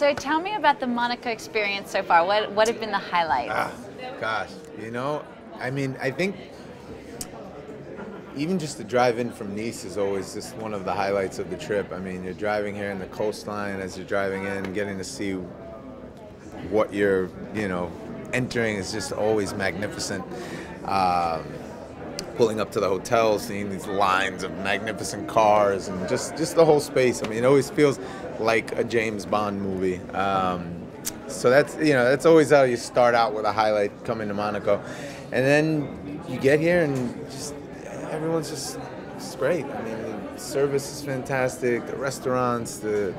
So tell me about the Monaco experience so far. What have been the highlights? Gosh, you know, I mean, I think even just the drive in from Nice is always just one of the highlights of the trip. I mean, you're driving here in the coastline as you're driving in, getting to see what you're, entering is just always magnificent. Pulling up to the hotel, seeing these lines of magnificent cars and just the whole space. I mean, it always feels like a James Bond movie. So that's always how you start out with a highlight coming to Monaco. And then you get here and just everyone's just it's great. I mean, the service is fantastic, the restaurants, the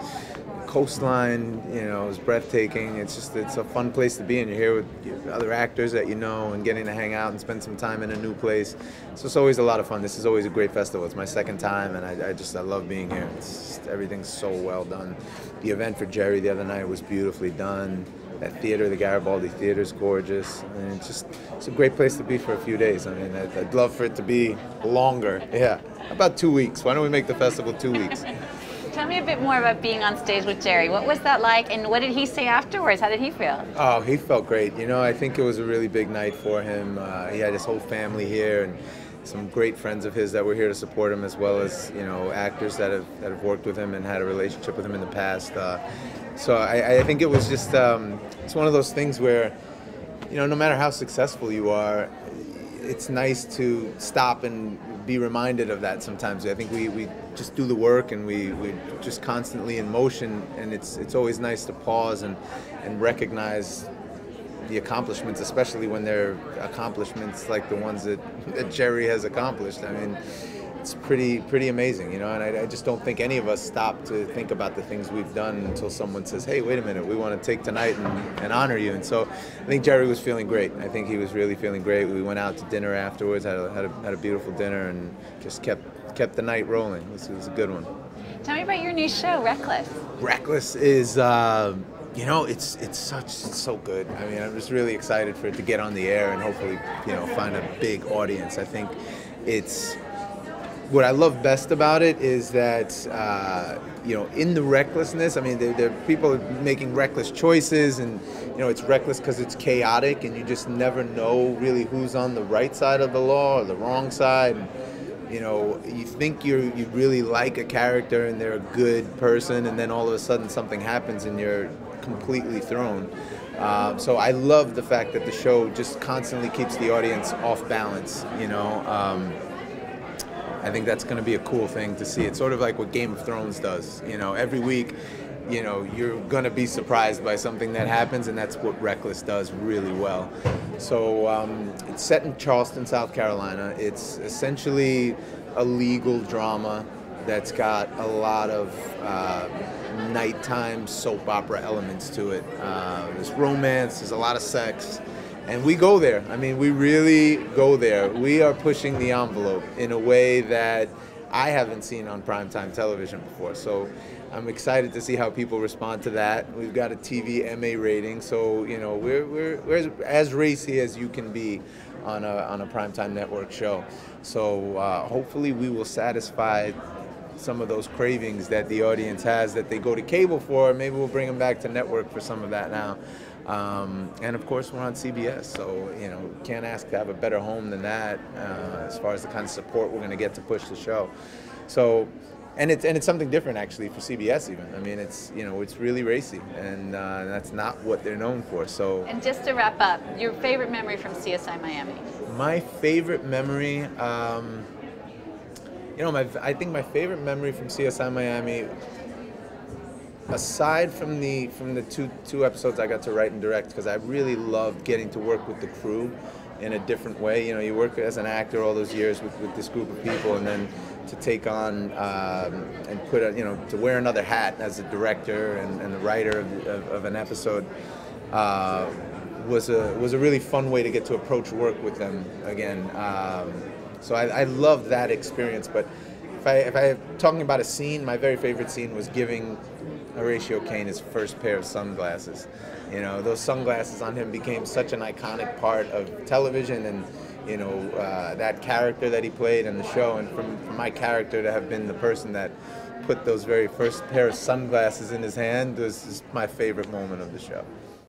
coastline, is breathtaking. It's a fun place to be, and you're here with other actors that you know and getting to hang out and spend some time in a new place. So it's always a lot of fun. This is always a great festival. It's my second time, and I love being here. Everything's so well done. The event for Jerry the other night was beautifully done. That theater, the Garibaldi Theater, is gorgeous. And it's a great place to be for a few days. I mean, I'd love for it to be longer. Yeah, about 2 weeks. Why don't we make the festival 2 weeks? Tell me a bit more about being on stage with Jerry. What was that like, and what did he say afterwards? How did he feel? Oh, he felt great. I think it was a really big night for him. He had his whole family here, and some great friends of his that were here to support him, as well as actors that have worked with him and had a relationship with him in the past. So I think it was just it's one of those things where no matter how successful you are, it's nice to stop and be reminded of that sometimes. I think we just do the work, and we're just constantly in motion, and it's always nice to pause and recognize the accomplishments, especially when they're accomplishments like the ones that Jerry has accomplished. I mean, it's pretty amazing, and I just don't think any of us stop to think about the things we've done until someone says, hey, wait a minute, we want to take tonight and honor you. And so I think Jerry was feeling great. I think he was really feeling great. We went out to dinner afterwards, had a beautiful dinner, and just kept the night rolling. It was a good one. Tell me about your new show, Reckless. Reckless is it's so good. I mean, I'm just really excited for it to get on the air and hopefully find a big audience. I think it's what I love best about it is that in the recklessness, I mean, there are people making reckless choices, and it's reckless because it's chaotic, and you just never know really who's on the right side of the law or the wrong side. You think you really like a character and they're a good person, and then all of a sudden something happens and you're completely thrown. So I love the fact that the show just constantly keeps the audience off balance. I think that's going to be a cool thing to see. It's sort of like what Game of Thrones does. Every week, you're going to be surprised by something that happens, and that's what Reckless does really well. So it's set in Charleston, South Carolina. It's essentially a legal drama that's got a lot of nighttime soap opera elements to it. There's romance, there's a lot of sex. And we go there. I mean, we really go there. We are pushing the envelope in a way that I haven't seen on primetime television before. So I'm excited to see how people respond to that. We've got a TV MA rating, so we're as racy as you can be on a primetime network show. So hopefully we will satisfy some of those cravings that the audience has that they go to cable for. Maybe we'll bring them back to network for some of that now. And of course, we're on CBS, so can't ask to have a better home than that as far as the kind of support we're going to get to push the show. So, and it's something different actually for CBS even. I mean, it's really racy, and that's not what they're known for. So. And just to wrap up, your favorite memory from CSI Miami? My favorite memory, I think my favorite memory from CSI Miami, aside from the two episodes I got to write and direct, because I really loved getting to work with the crew in a different way. You work as an actor all those years with this group of people, and then to take on and put to wear another hat as a director and the writer of an episode was a really fun way to get to approach work with them again. So I loved that experience. But if I'm talking about a scene, my very favorite scene was giving Horatio Caine his first pair of sunglasses. Those sunglasses on him became such an iconic part of television, and you know, that character that he played in the show, and from my character to have been the person that put those very first pair of sunglasses in his hand was my favorite moment of the show.